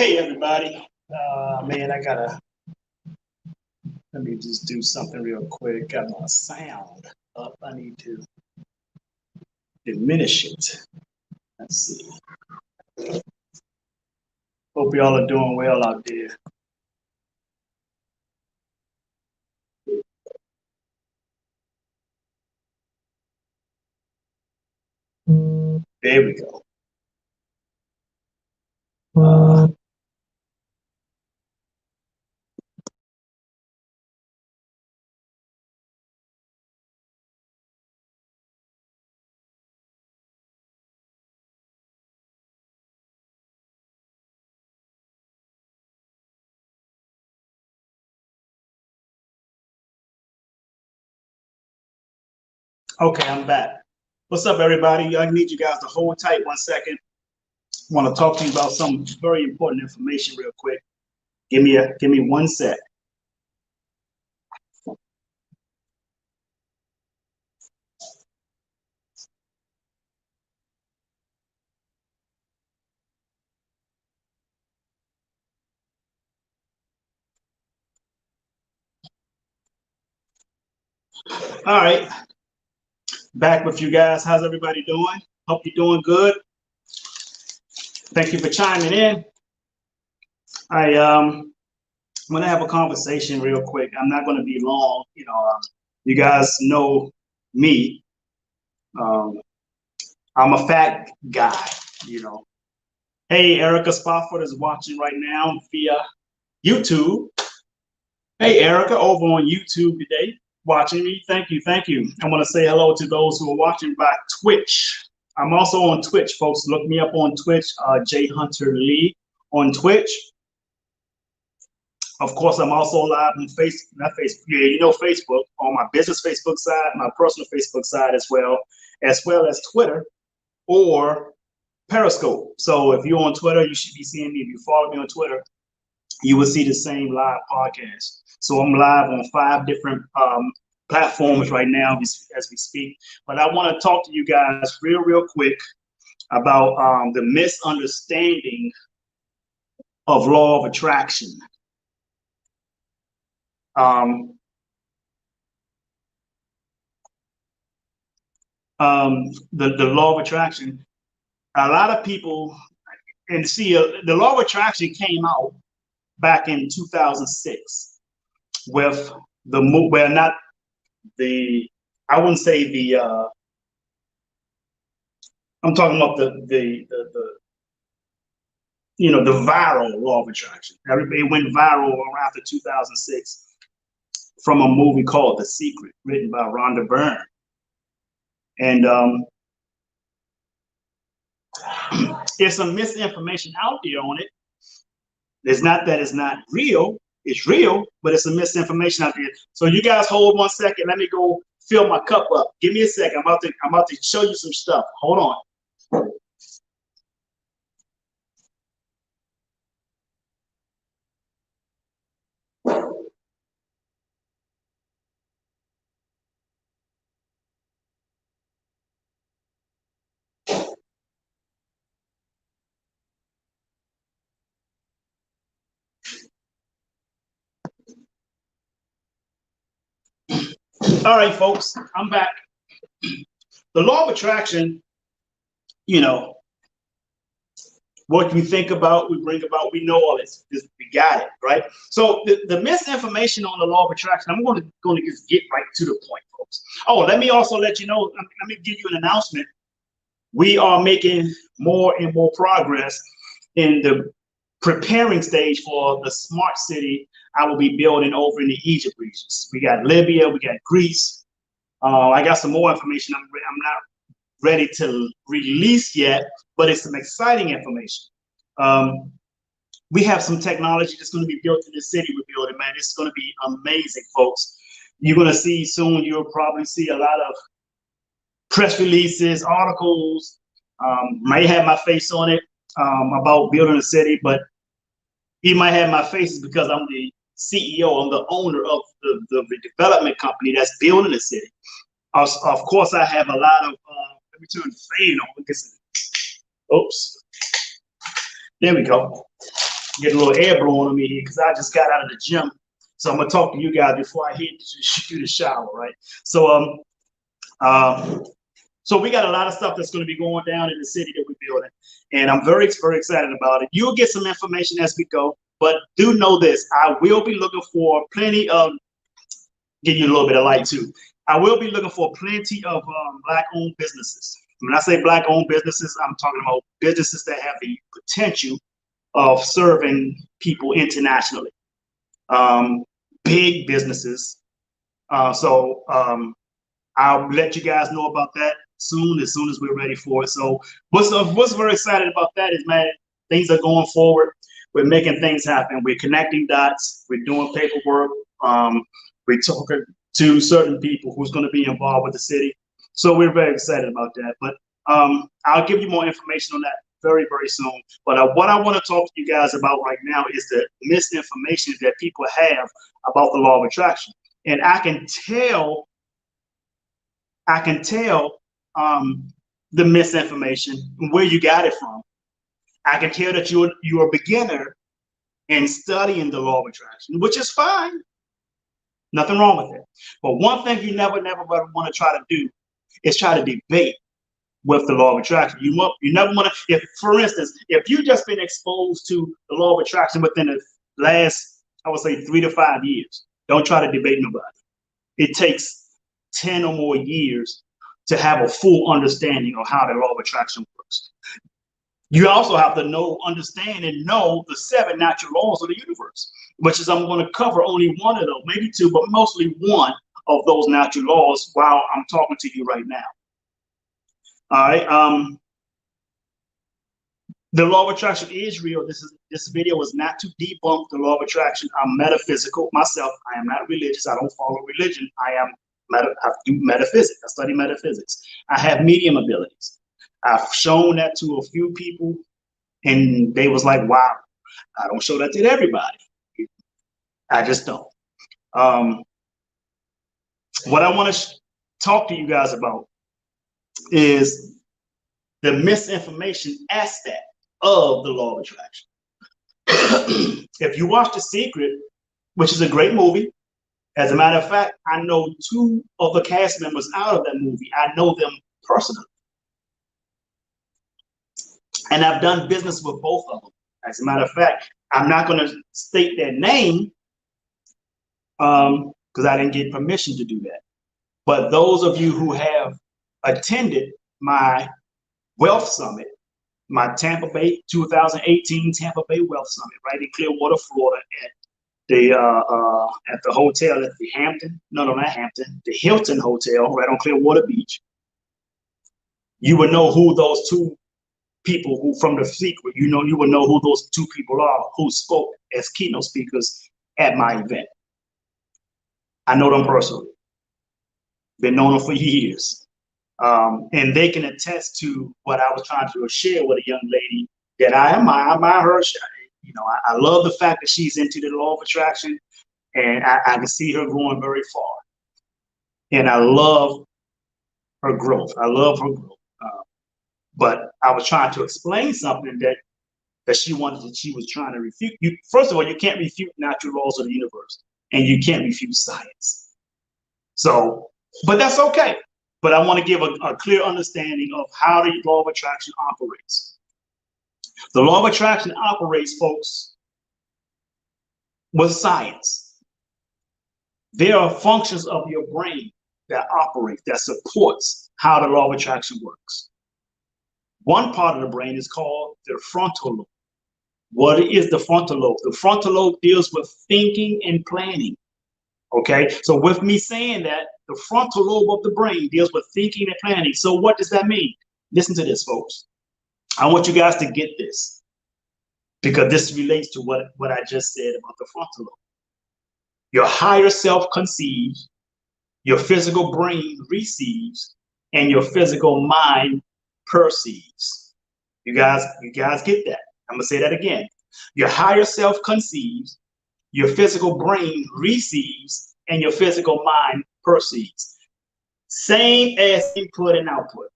Hey everybody, man, let me just do something real quick. Got my sound up. I need to diminish it. Let's see. Hope y'all are doing well out there. There we go. Okay, I'm back. What's up, everybody? I need you guys to hold tight 1 second. I want to talk to you about some very important information real quick. Give me 1 sec. All right, back with you guys. How's everybody doing? Hope you're doing good. Thank you for chiming in. I'm gonna have a conversation real quick. I'm not gonna be long. You guys know me. I'm a fat guy. You know. Hey, Erica Spofford is watching right now via YouTube. Hey, Erica, over on YouTube today, watching me. Thank you, thank you. I want to say hello to those who are watching by Twitch. I'm also on Twitch, folks. Look me up on Twitch, J Hunter Lee on Twitch. Of course, I'm also live on Facebook, on my business Facebook side, my personal Facebook side as well as Twitter or Periscope. So if you're on Twitter, you should be seeing me. If you follow me on Twitter, you will see the same live podcast. So I'm live on 5 different platforms right now as we speak. But I want to talk to you guys real quick about the misunderstanding of law of attraction. The law of attraction, a lot of people, and see, the law of attraction came out back in 2006 with I wouldn't say I'm talking about the viral law of attraction. Everybody went viral around after 2006 from a movie called The Secret, written by Rhonda Byrne. And there's some misinformation out there on it. It's not that it's not real. It's real, but it's some misinformation out there. So you guys hold 1 second. Let me go fill my cup up. Give me a second. I'm about to show you some stuff. Hold on. All right, folks, I'm back. The law of attraction, what we think about, we bring about, we know all this. We got it, right? So the misinformation on the law of attraction, I'm going to just get right to the point, folks. Oh, let me also let you know, let me give you an announcement. We are making more and more progress in the preparing stage for the smart city I will be building over in the Egypt regions. We got Libya, we got Greece. I got some more information I'm not ready to release yet, but it's some exciting information. We have some technology that's going to be built in the city we're building, man. It's going to be amazing, folks. You're going to see soon, you'll probably see a lot of press releases, articles, might have my face on it about building a city, but he might have my face because I'm the CEO, I'm the owner of the development company that's building the city. Of course, I have a lot of, let me turn the fan on. Oops. There we go. Get a little air blowing on me here because I just got out of the gym. So I'm gonna talk to you guys before I hit do the shower, right? So um, so we got a lot of stuff that's going to be going down in the city that we're building, and I'm very, very excited about it. You'll get some information as we go, but do know this: I will be looking for plenty of, give you a little bit of light too. I will be looking for plenty of Black-owned businesses. When I say Black-owned businesses, I'm talking about businesses that have the potential of serving people internationally. Big businesses. So I'll let you guys know about that soon as we're ready for it. So what's very excited about that is, man, things are going forward. We're making things happen. We're connecting dots. We're doing paperwork. We're talking to certain people who's going to be involved with the city. So we're very excited about that. But I'll give you more information on that very, very soon. But what I want to talk to you guys about right now is the misinformation that people have about the law of attraction. And I can tell the misinformation and where you got it from. I can tell that you're a beginner in studying the law of attraction, which is fine. Nothing wrong with it. But one thing you never want to try to do is try to debate with the law of attraction. You never want to, if, for instance, if you've just been exposed to the law of attraction within the last, I would say 3 to 5 years, don't try to debate nobody. It takes 10 or more years to have a full understanding of how the law of attraction works. You also have to understand and know the 7 natural laws of the universe, which is, I'm going to cover only one of those, maybe 2, but mostly one of those natural laws while I'm talking to you right now. All right. The law of attraction is real. This video is not to debunk the law of attraction. I'm metaphysical myself. I am not religious. I don't follow religion. I do metaphysics. I study metaphysics. I have medium abilities. I've shown that to a few people, and they was like, "Wow, I don't show that to everybody. I just don't." What I want to talk to you guys about is the misinformation aspect of the law of attraction. If you watch The Secret, which is a great movie, as a matter of fact, I know 2 of the cast members out of that movie. I know them personally. And I've done business with both of them. As a matter of fact, I'm not going to state their name because I didn't get permission to do that. But those of you who have attended my Wealth Summit, my Tampa Bay 2018 Tampa Bay Wealth Summit, right in Clearwater, Florida, at the hotel at the the Hilton Hotel, right on Clearwater Beach. You would know who those 2 people who from The Secret, you would know who those 2 people are who spoke as keynote speakers at my event. I know them personally. Been knowing them for years. And they can attest to what I was trying to share with a young lady that I admire her. I love the fact that she's into the law of attraction, and I can see her going very far. And I love her growth. But I was trying to explain something that she was trying to refute. First of all, you can't refute natural laws of the universe, and you can't refute science. So, but that's okay. But I want to give a clear understanding of how the law of attraction operates. The law of attraction operates, folks, with science. There are functions of your brain that operate, that supports how the law of attraction works. One part of the brain is called the frontal lobe. What is the frontal lobe? The frontal lobe deals with thinking and planning. Okay, so with me saying that, the frontal lobe of the brain deals with thinking and planning. So what does that mean? Listen to this, folks. I want you guys to get this, because this relates to what I just said about the frontal lobe. Your higher self conceives, your physical brain receives, and your physical mind perceives. You guys get that? I'm gonna say that again. Your higher self conceives, your physical brain receives, and your physical mind perceives. Same as input and output.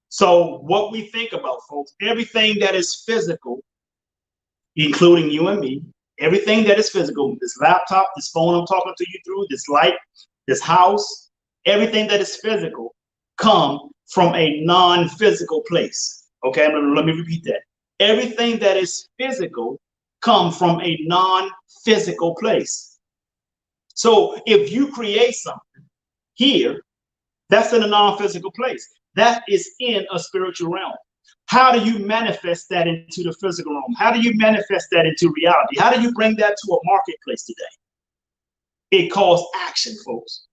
So what we think about, folks, everything that is physical including you and me, everything that is physical, this laptop, this phone I'm talking to you through, this light, this house, everything that is physical come from a non-physical place. Okay, let me repeat that. Everything that is physical come from a non-physical place. So if you create something here, that's in a non-physical place. That is in a spiritual realm. How do you manifest that into the physical realm? How do you manifest that into reality? How do you bring that to a marketplace today? It calls action, folks.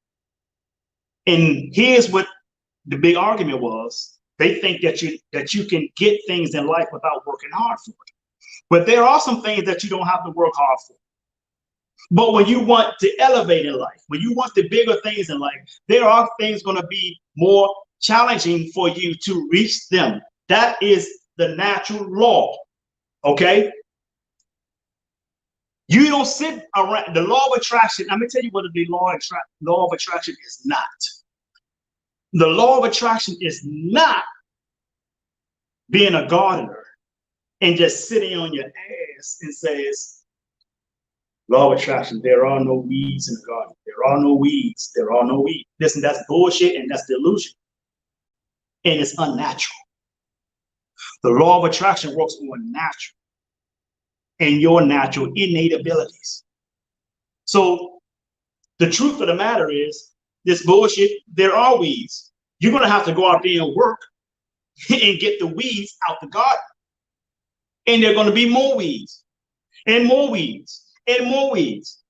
And here's what the big argument was. They think that you can get things in life without working hard for it. But there are some things that you don't have to work hard for. But when you want to elevate in life, when you want the bigger things in life, there are things going to be more challenging for you to reach them. That is the natural law. Okay? You don't sit around the law of attraction. Let me tell you what the law of attraction is not. The law of attraction is not being a gardener and just sitting on your ass and says, law of attraction, there are no weeds in the garden. There are no weeds. There are no weeds. Listen, that's bullshit and that's delusion. And it's unnatural. The law of attraction works on natural and your natural innate abilities. So the truth of the matter is, this bullshit, there are weeds. You're going to have to go out there and work and get the weeds out the garden. And there are going to be more weeds and more weeds and more weeds.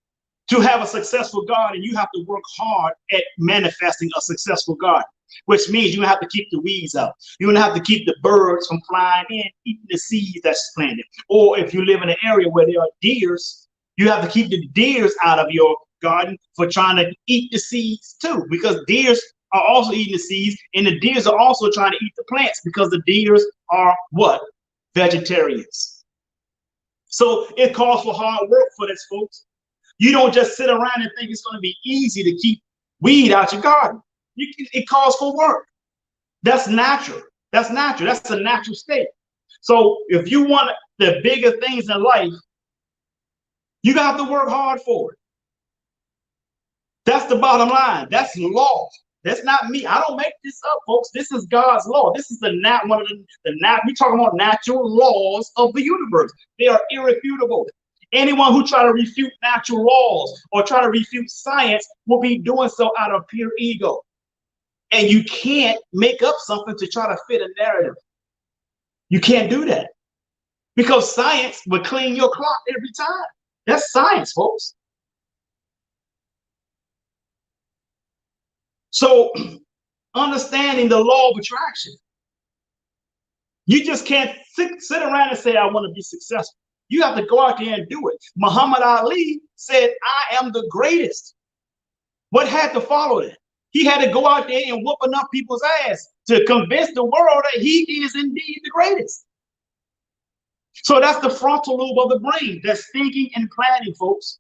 To have a successful garden, you have to work hard at manifesting a successful garden, which means you have to keep the weeds out. You're going to have to keep the birds from flying in, eating the seeds that's planted. Or if you live in an area where there are deers, you have to keep the deers out of your garden for trying to eat the seeds too, because deers are also eating the seeds, and the deers are also trying to eat the plants because the deers are what? Vegetarians. So it calls for hard work for this, folks. You don't just sit around and think it's going to be easy to keep weed out your garden. It calls for work. That's natural. That's natural. That's a natural state. So if you want the bigger things in life, you have to work hard for it. That's the bottom line. That's law. That's not me. I don't make this up, folks. This is God's law. This is one of the we talking about natural laws of the universe. They are irrefutable. Anyone who try to refute natural laws or try to refute science will be doing so out of pure ego. And you can't make up something to try to fit a narrative. You can't do that because science will clean your clock every time. That's science, folks. So understanding the law of attraction, you just can't sit around and say, I want to be successful. You have to go out there and do it. Muhammad Ali said, I am the greatest. What had to follow that? He had to go out there and whoop enough people's ass to convince the world that he is indeed the greatest. So that's the frontal lobe of the brain. That's thinking and planning, folks.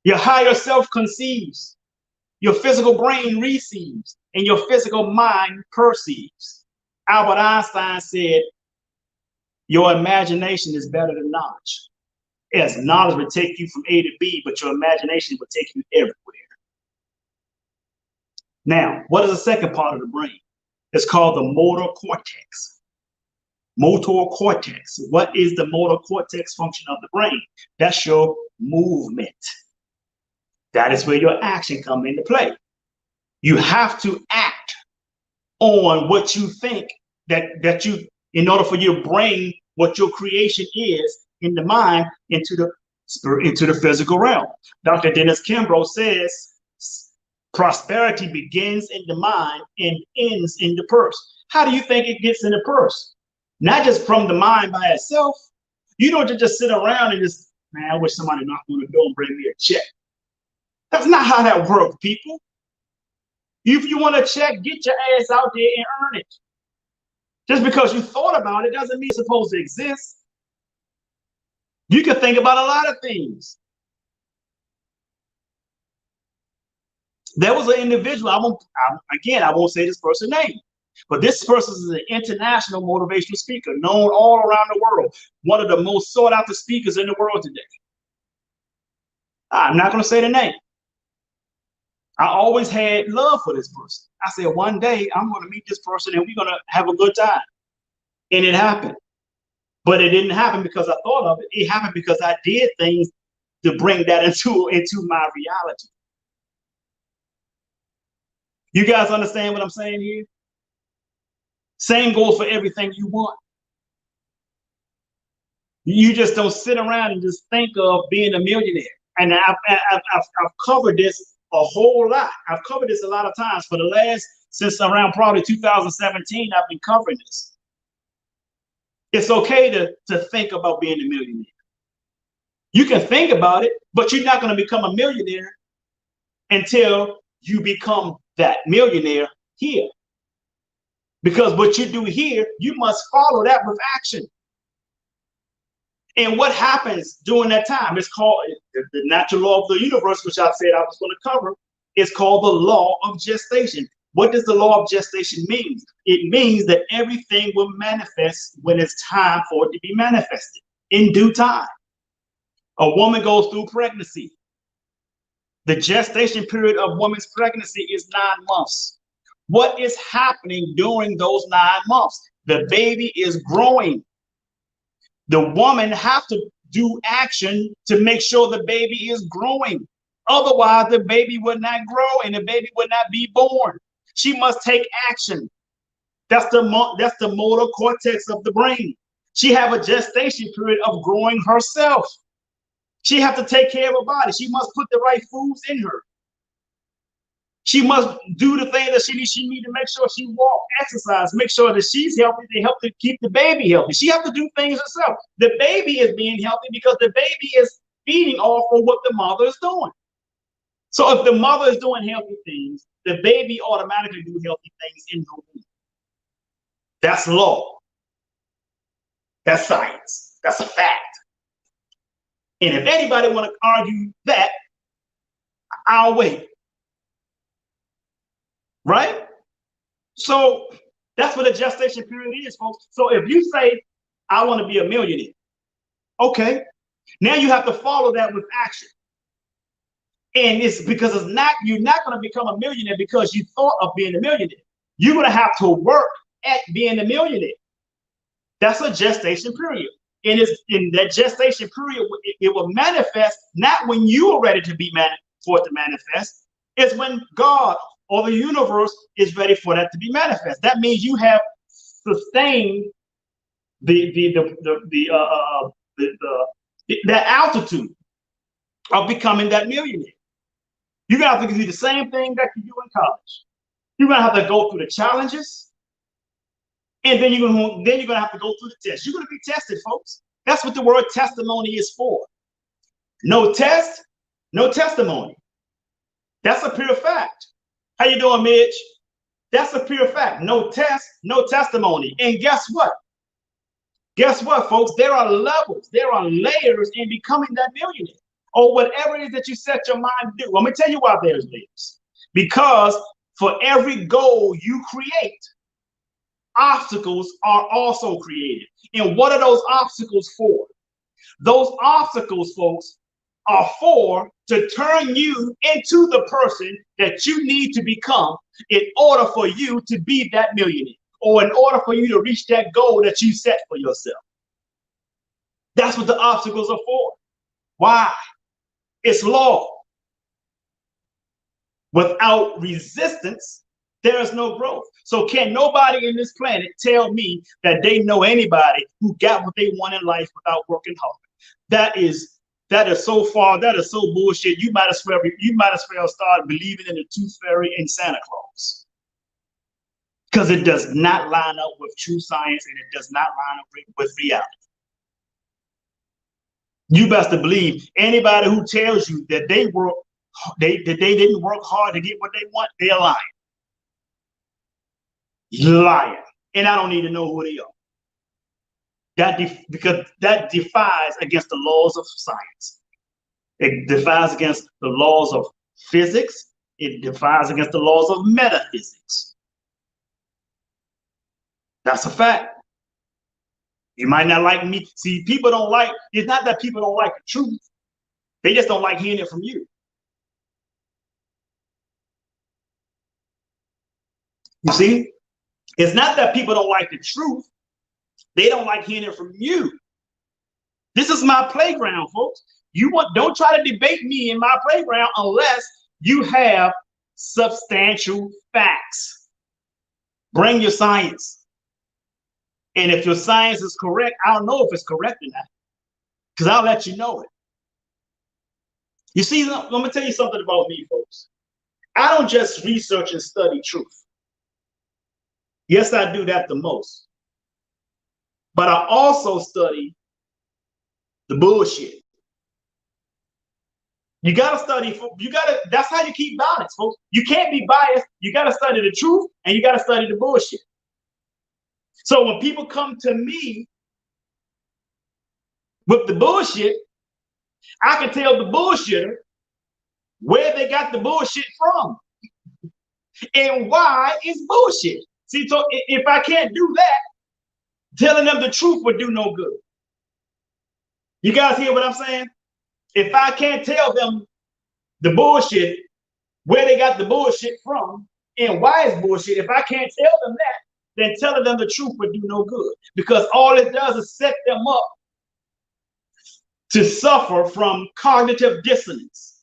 Your higher self conceives. Your physical brain receives. And your physical mind perceives. Albert Einstein said, your imagination is better than knowledge. Yes, knowledge will take you from A to B, but your imagination will take you everywhere. Now, what is the second part of the brain? It's called the motor cortex. Motor cortex. What is the motor cortex function of the brain? That's your movement. That is where your action comes into play. You have to act on what you think that you, in order for your brain, what your creation is in the mind, into the spirit, into the physical realm. Dr. Dennis Kimbrough says, prosperity begins in the mind and ends in the purse. How do you think it gets in the purse? Not just from the mind by itself. You don't just sit around and just, man, I wish somebody knocked on the door and bring me a check. That's not how that works, people. If you want a check, get your ass out there and earn it. Just because you thought about it doesn't mean it's supposed to exist. You can think about a lot of things. There was an individual, I won't say this person's name, But this person is an international motivational speaker, known all around the world. One of the most sought after speakers in the world today. I'm not going to say the name. I always had love for this person. I said, one day I'm going to meet this person and we're going to have a good time. And it happened. But it didn't happen because I thought of it. It happened because I did things to bring that into my reality. You guys understand what I'm saying here? Same goes for everything you want. You just don't sit around and just think of being a millionaire. And I've covered this a whole lot. I've covered this a lot of times for the last, since around probably 2017, I've been covering this. It's okay to think about being a millionaire. You can think about it, but you're not going to become a millionaire until you become that millionaire here. Because what you do here, you must follow that with action. And what happens during that time is called the natural law of the universe, which I said I was going to cover, is called the law of gestation. What does the law of gestation mean? It means that everything will manifest when it's time for it to be manifested in due time. A woman goes through pregnancy. The gestation period of woman's pregnancy is 9 months. What is happening during those 9 months? The baby is growing. The woman has to do action to make sure the baby is growing. Otherwise, the baby would not grow and the baby would not be born. She must take action. That's the motor cortex of the brain. She have a gestation period of growing herself. She have to take care of her body. She must put the right foods in her. She must do the things that she needs to make sure she walk, exercise, make sure that she's healthy to help to keep the baby healthy. She has to do things herself. The baby is being healthy because the baby is feeding off of what the mother is doing. So if the mother is doing healthy things, the baby automatically do healthy things in her womb. That's law. That's science. That's a fact. And if anybody want to argue that, I'll wait. Right? So that's what a gestation period is, folks. So if you say, I want to be a millionaire, okay, now you have to follow that with action. And it's because you're not going to become a millionaire because you thought of being a millionaire. You're going to have to work at being a millionaire. That's a gestation period. And it's in that gestation period, it will manifest not when you are ready to be for it to manifest. It's when God or the universe is ready for that to be manifest. That means you have sustained that altitude of becoming that millionaire. You're gonna have to do the same thing that you do in college. You're gonna have to go through the challenges, and then you're gonna have to go through the test. You're gonna be tested, folks. That's what the word testimony is for. No test, no testimony. That's a pure fact. How you doing, Mitch? That's a pure fact. No test, no testimony. And guess what? Guess what, folks? There are levels, there are layers in becoming that millionaire, or whatever it is that you set your mind to do. Let me tell you why there's layers. Because for every goal you create, obstacles are also created. And what are those obstacles for? Those obstacles, folks, are for to turn you into the person that you need to become in order for you to be that millionaire, or in order for you to reach that goal that you set for yourself. That's what the obstacles are for. Why? It's law. Without resistance, there is no growth. So can nobody in this planet tell me that they know anybody who got what they want in life without working hard? That is so bullshit. You might as well start believing in the tooth fairy and Santa Claus, because it does not line up with true science and it does not line up with reality. You best to believe anybody who tells you that they didn't work hard to get what they want, they're lying. Lying. And I don't need to know who they are. Because that defies against the laws of science. It defies against the laws of physics. It defies against the laws of metaphysics. That's a fact. You might not like me. See, people don't like, it's not that people don't like the truth. They just don't like hearing it from you. You see? It's not that people don't like the truth. They don't like hearing it from you. This is my playground, folks. Don't try to debate me in my playground unless you have substantial facts. Bring your science. And if your science is correct, I don't know if it's correct or not, because I'll let you know it. You see, let me tell you something about me, folks. I don't just research and study truth. Yes, I do that the most. But I also study the bullshit. You gotta study, that's how you keep balance, folks. You can't be biased. You gotta study the truth and you gotta study the bullshit. So when people come to me with the bullshit, I can tell the bullshitter where they got the bullshit from and why it's bullshit. See, so if I can't do that, telling them the truth would do no good. You guys hear what I'm saying? If I can't tell them the bullshit, where they got the bullshit from, and why it's bullshit, if I can't tell them that, then telling them the truth would do no good. Because all it does is set them up to suffer from cognitive dissonance.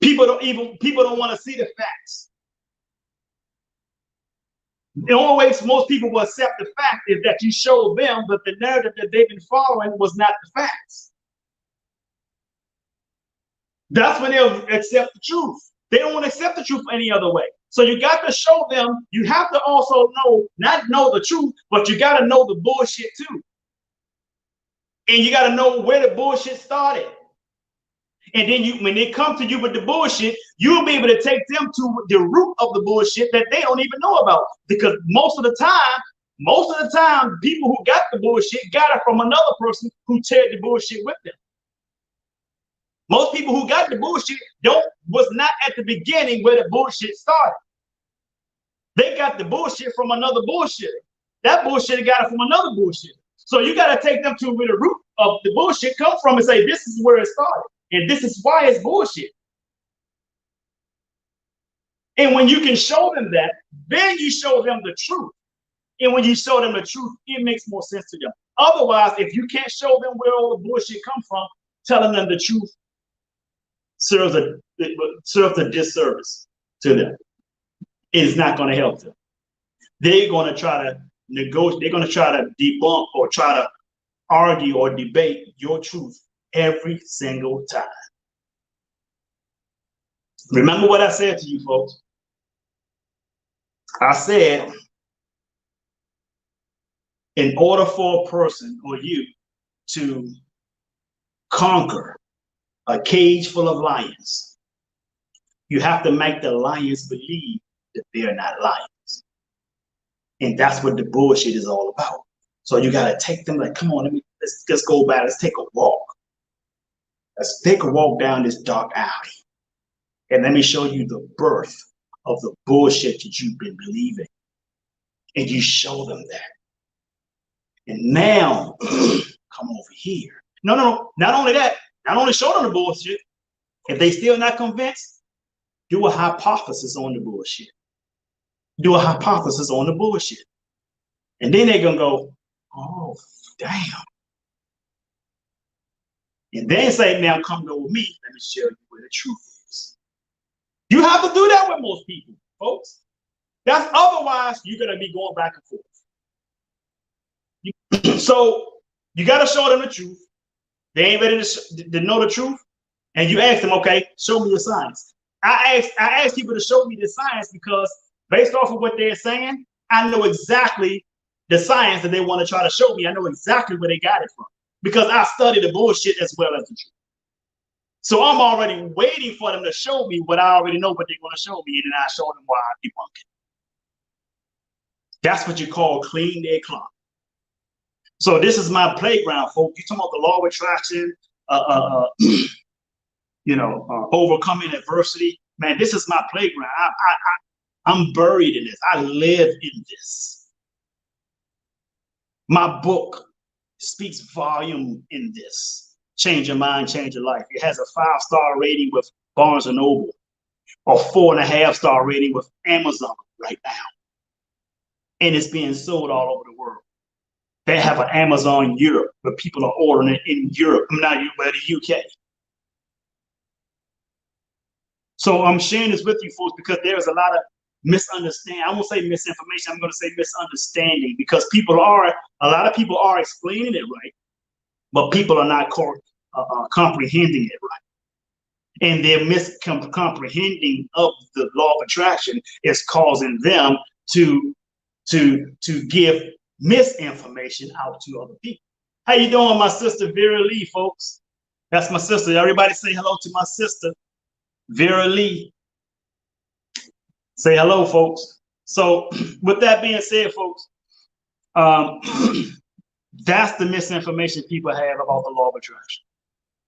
People don't want to see the facts. The only way most people will accept the fact is that you show them that the narrative that they've been following was not the facts. That's when they'll accept the truth. They don't want to accept the truth any other way. So you got to show them, you have to also not know the truth, but you got to know the bullshit too. And you got to know where the bullshit started. And then when they come to you with the bullshit, you'll be able to take them to the root of the bullshit that they don't even know about. Because most of the time, people who got the bullshit got it from another person who shared the bullshit with them. Most people who got the bullshit was not at the beginning where the bullshit started. They got the bullshit from another bullshitter. That bullshitter got it from another bullshitter. So you got to take them to where the root of the bullshit come from and say, this is where it started. And this is why it's bullshit. And when you can show them that, then you show them the truth. And when you show them the truth, it makes more sense to them. Otherwise, if you can't show them where all the bullshit come from, telling them the truth serves a disservice to them. It's not going to help them. They're going to try to negotiate. They're going to try to debunk or try to argue or debate your truth every single time. Remember what I said to you, folks. I said, in order for a person or you to conquer a cage full of lions, you have to make the lions believe that they're not lions. And that's what the bullshit is all about. So you got to take them like, come on, let's go back. Let's take a walk. Let's take a walk down this dark alley. And let me show you the birth of the bullshit that you've been believing. And you show them that. And now, come over here. No, not only that, not only show them the bullshit, if they still not convinced, do a hypothesis on the bullshit. Do a hypothesis on the bullshit. And then they're going to go, oh, damn. And then say, now come go with me. Let me show you where the truth is. You have to do that with most people, folks. Otherwise, you're going to be going back and forth. So you got to show them the truth. They ain't ready to know the truth. And you ask them, okay, show me your science. I ask people to show me the science because based off of what they're saying, I know exactly the science that they want to try to show me. I know exactly where they got it from because I study the bullshit as well as the truth. So I'm already waiting for them to show me what I already know what they're going to show me, and then I show them why I debunk it. That's what you call clean their clock. So this is my playground, folks. You talking about the law of attraction, overcoming adversity. Man, this is my playground. I'm buried in this. I live in this. My book speaks volume in this. Change your mind, change your life. It has a 5-star rating with Barnes and Noble, or 4.5-star rating with Amazon right now. And it's being sold all over the world. They have an Amazon Europe, where people are ordering it in Europe, not but the UK. So I'm sharing this with you folks because there's a lot of misunderstanding. I won't say misinformation. I'm going to say misunderstanding, because a lot of people are explaining it right, but people are not comprehending it right. And their miscomprehending of the law of attraction is causing them to give misinformation out to other people. How you doing, my sister Vera Lee, folks? That's my sister. Everybody say hello to my sister Vera Lee. Say hello, folks. So with that being said, folks, that's the misinformation people have about the law of attraction.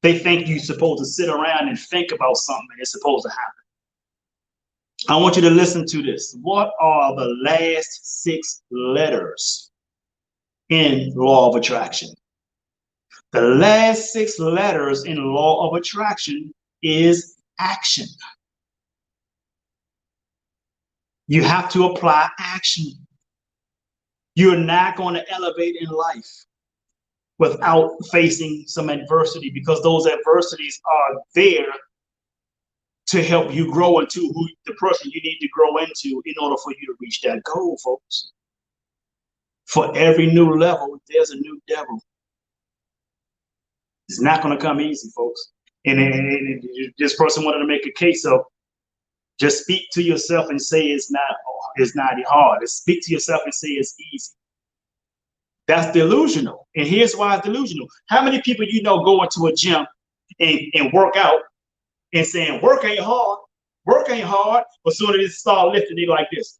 They think you're supposed to sit around and think about something and it's supposed to happen. I want you to listen to this. What are the last 6 letters in law of attraction? The last 6 letters in law of attraction is action. You have to apply action. You're not going to elevate in life without facing some adversity, because those adversities are there to help you grow into the person you need to grow into in order for you to reach that goal, folks. For every new level, there's a new devil. It's not going to come easy, folks. And this person wanted to make a case of just speak to yourself and say it's not hard. Speak to yourself and say it's easy. That's delusional. And here's why it's delusional. How many people you know go into a gym and work out and saying work ain't hard, but soon as they start lifting, they go like this.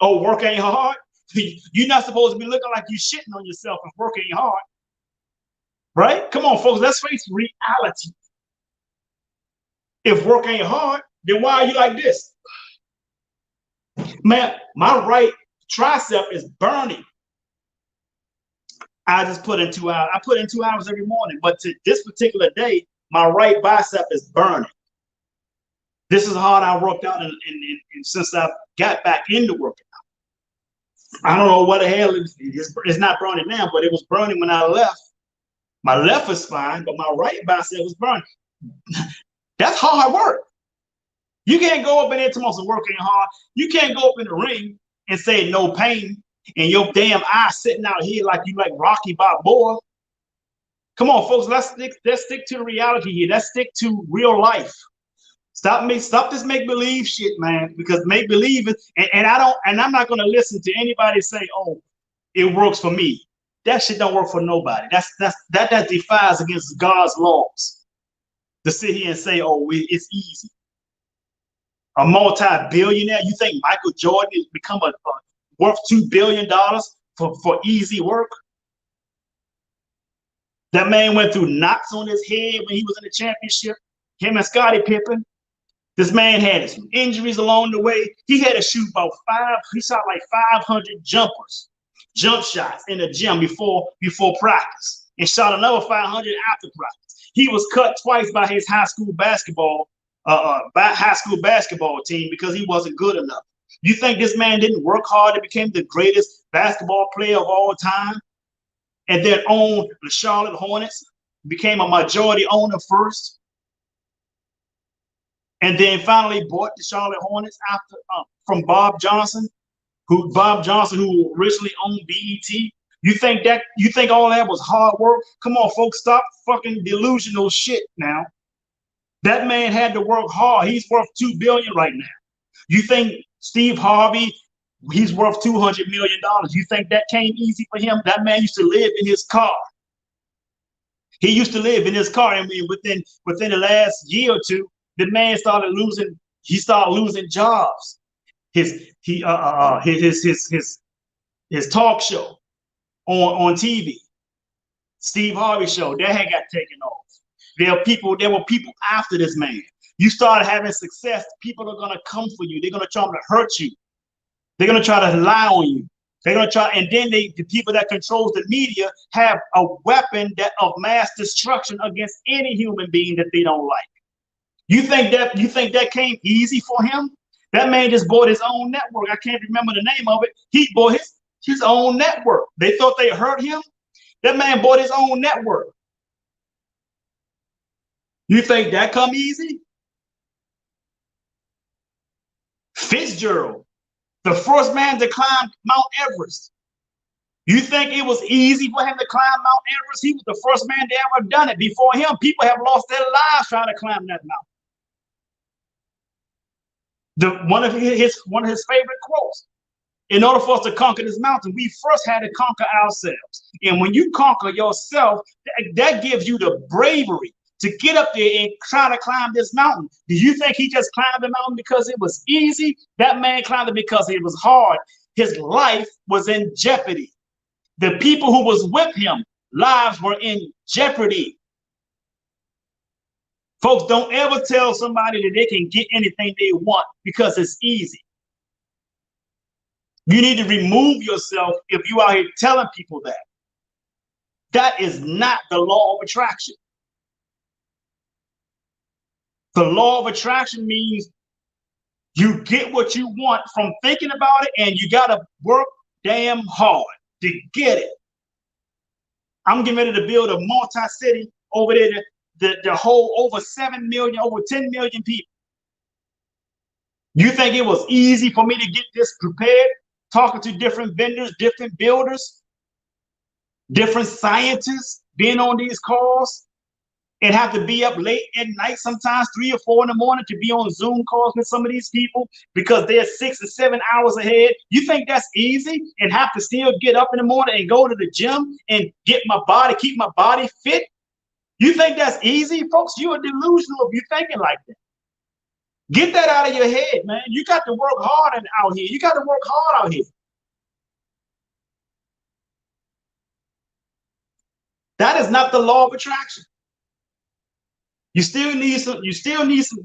Oh, work ain't hard? You're not supposed to be looking like you're shitting on yourself if work ain't hard. Right? Come on, folks, let's face reality. If work ain't hard, then why are you like this? Man, my right tricep is burning. I just put in 2 hours. I put in 2 hours every morning, but to this particular day, my right bicep is burning. This is hard. I worked out, and since I got back into working out, I don't know what the hell it's not burning now, but it was burning when I left. My left is fine, but my right bicep was burning. That's hard work. You can't go up in there tomorrow and work ain't hard. You can't go up in the ring and say no pain, and your damn eye sitting out here like you like Rocky Balboa. Come on, folks. Let's stick to the reality here. Let's stick to real life. Stop this make believe shit, man. Because make believe it, and I'm not gonna listen to anybody say, "Oh, it works for me." That shit don't work for nobody. That defies against God's laws. To sit here and say, "Oh, it's easy." A multi-billionaire. You think Michael Jordan has become worth $2 billion for easy work? That man went through knocks on his head when he was in the championship. Him and Scottie Pippen. This man had some injuries along the way. He had to shoot he shot like 500 jump shots in the gym before practice, and shot another 500 after practice. He was cut twice by his high school basketball team because he wasn't good enough. You think this man didn't work hard and became the greatest basketball player of all time, and then owned the Charlotte Hornets, became a majority owner first, and then finally bought the Charlotte Hornets after from Bob Johnson, who originally owned BET? You think all that was hard work? Come on, folks, stop fucking delusional shit now. That man had to work hard. He's worth $2 billion right now. You think Steve Harvey, he's worth $200 million? You think that came easy for him? That man used to live in his car. He used to live in his car, and within the last year or two, the man started losing jobs. His talk show on TV, Steve Harvey show, that had got taken off. There were people after this man. You start having success, people are gonna come for you. They're gonna try to hurt you. They're going to try to lie on you. They're going to try, and then the people that controls the media have a weapon of mass destruction against any human being that they don't like. You think that came easy for him? That man just bought his own network. I can't remember the name of it. He bought his own network. They thought they hurt him. That man bought his own network. You think that come easy? Fitzgerald, the first man to climb Mount Everest. You think it was easy for him to climb Mount Everest? He was the first man to ever done it. Before him, people have lost their lives trying to climb that mountain. One of his favorite quotes: in order for us to conquer this mountain, we first had to conquer ourselves. And when you conquer yourself, that gives you the bravery to get up there and try to climb this mountain. Do you think he just climbed the mountain because it was easy? That man climbed it because it was hard. His life was in jeopardy. The people who was with him, lives were in jeopardy. Folks, don't ever tell somebody that they can get anything they want because it's easy. You need to remove yourself if you are here telling people that. That is not the law of attraction. The law of attraction means you get what you want from thinking about it, and you got to work damn hard to get it. I'm getting ready to build a multi-city over there to hold over 7 million, over 10 million people. You think it was easy for me to get this prepared? Talking to different vendors, different builders, different scientists, being on these calls, and have to be up late at night, sometimes 3 or 4 in the morning, to be on Zoom calls with some of these people because they're 6 or 7 hours ahead. You think that's easy? And have to still get up in the morning and go to the gym and keep my body fit? You think that's easy? Folks, you are delusional if you're thinking like that. Get that out of your head, man. You got to work hard out here. You got to work hard out here. That is not the law of attraction. You still need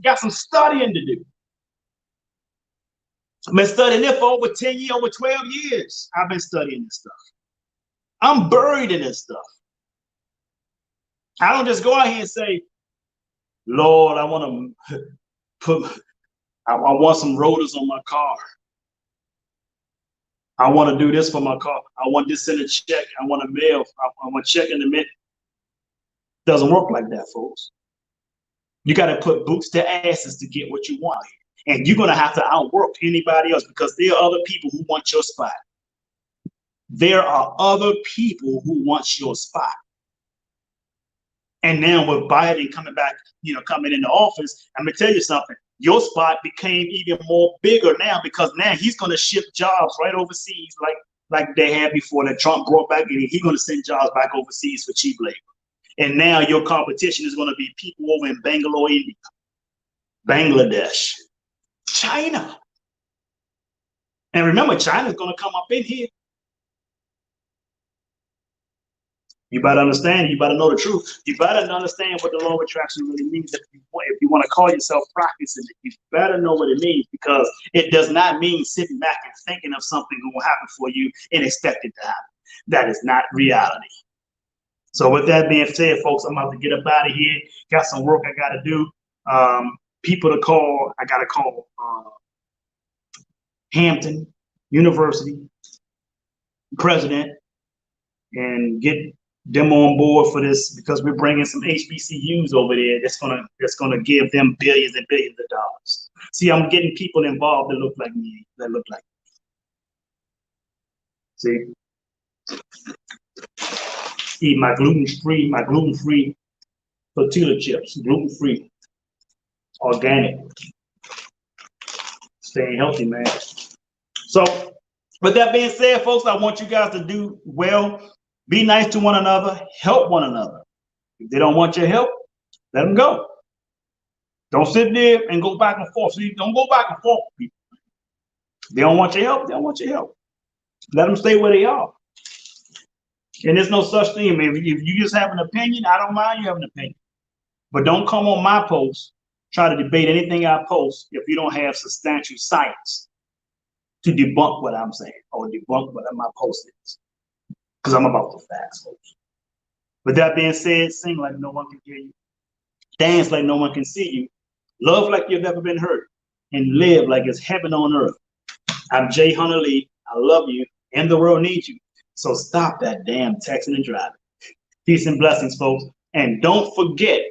got some studying to do. I've been studying it for over 10 years, over 12 years. I've been studying this stuff. I'm buried in this stuff. I don't just go out here and say, Lord, I want some rotors on my car. I want to do this for my car. I want this in a check. I want a mail. I want a check in the mail. Doesn't work like that, folks. You got to put boots to asses to get what you want. And you're going to have to outwork anybody else because there are other people who want your spot. There are other people who want your spot. And now with Biden coming back, coming into office, I'm going to tell you something. Your spot became even more bigger now because now he's going to ship jobs right overseas like they had before that Trump brought back. And he's going to send jobs back overseas for cheap labor. And now your competition is going to be people over in Bangalore, India, Bangladesh, China. And remember, China's going to come up in here. You better understand. You better know the truth. You better understand what the law of attraction really means. If you want to call yourself practicing it, you better know what it means because it does not mean sitting back and thinking of something going to happen for you and expect it to happen. That is not reality. So with that being said, folks, I'm about to get up out of here. Got some work I got to do. People to call. I got to call Hampton University president and get them on board for this because we're bringing some HBCUs over there that's gonna give them billions and billions of dollars. See, I'm getting people involved that look like me. See. Eat my gluten-free tortilla chips, gluten-free, organic, staying healthy, man. So with that being said, folks, I want you guys to do well, be nice to one another, help one another. If they don't want your help, let them go. Don't sit there and go back and forth. See, don't go back and forth with people. If they don't want your help, they don't want your help. Let them stay where they are. And there's no such thing. I mean, if you just have an opinion, I don't mind you having an opinion. But don't come on my post, try to debate anything I post if you don't have substantial science to debunk what I'm saying or debunk what my post is, because I'm about the facts, folks. With that being said, sing like no one can hear you, dance like no one can see you, love like you've never been hurt, and live like it's heaven on earth. I'm Jay Hunter Lee. I love you, and the world needs you. So stop that damn texting and driving. Peace and blessings, folks. And don't forget,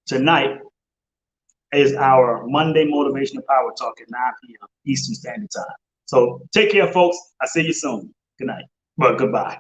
tonight is our Monday Motivational Power Talk at 9 p.m. Eastern Standard Time. So take care, folks. I'll see you soon. Good night. Well, goodbye.